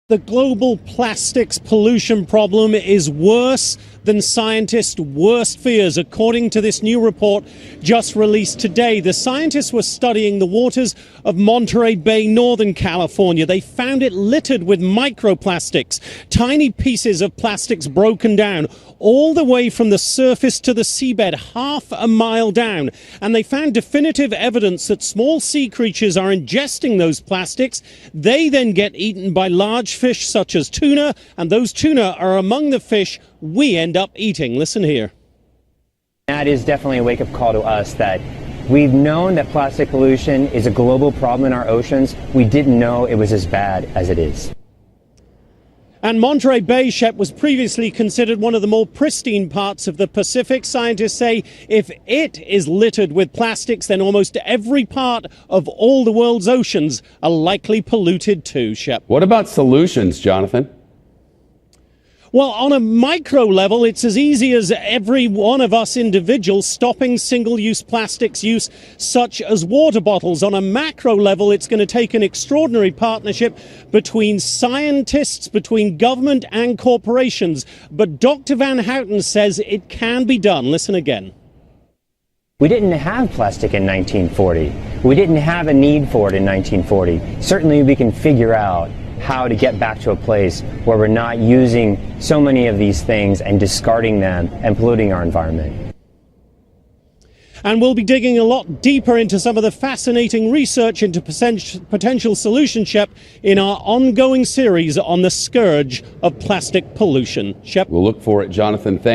The global plastics pollution problem is worse than scientists' worst fears, according to this new report just released today. The scientists were studying the waters of Monterey Bay, Northern California. They found it littered with microplastics, tiny pieces of plastics broken down all the way from the surface to the seabed, half a mile down. And they found definitive evidence that small sea creatures are ingesting those plastics. They then get eaten by large fish such as tuna, and those tuna are among the fish we end up eating. Listen here. That is definitely a wake-up call to us that we've known that plastic pollution is a global problem in our oceans. We didn't know it was as bad as it is. And Monterey Bay, Shep, was previously considered one of the more pristine parts of the Pacific. Scientists say if it is littered with plastics, then almost every part of all the world's oceans are likely polluted too, Shep. What about solutions, Jonathan? Well, on a micro level, it's as easy as every one of us individuals stopping single-use plastics use, such as water bottles. On a macro level, it's going to take an extraordinary partnership between scientists, between government and corporations. But Dr. Van Houten says it can be done. Listen again. We didn't have plastic in 1940. We didn't have a need for it in 1940. Certainly we can figure out how to get back to a place where we're not using so many of these things and discarding them and polluting our environment. And we'll be digging a lot deeper into some of the fascinating research into potential solutions, Shep, in our ongoing series on the scourge of plastic pollution. Shep. We'll look for it, Jonathan. Thank you.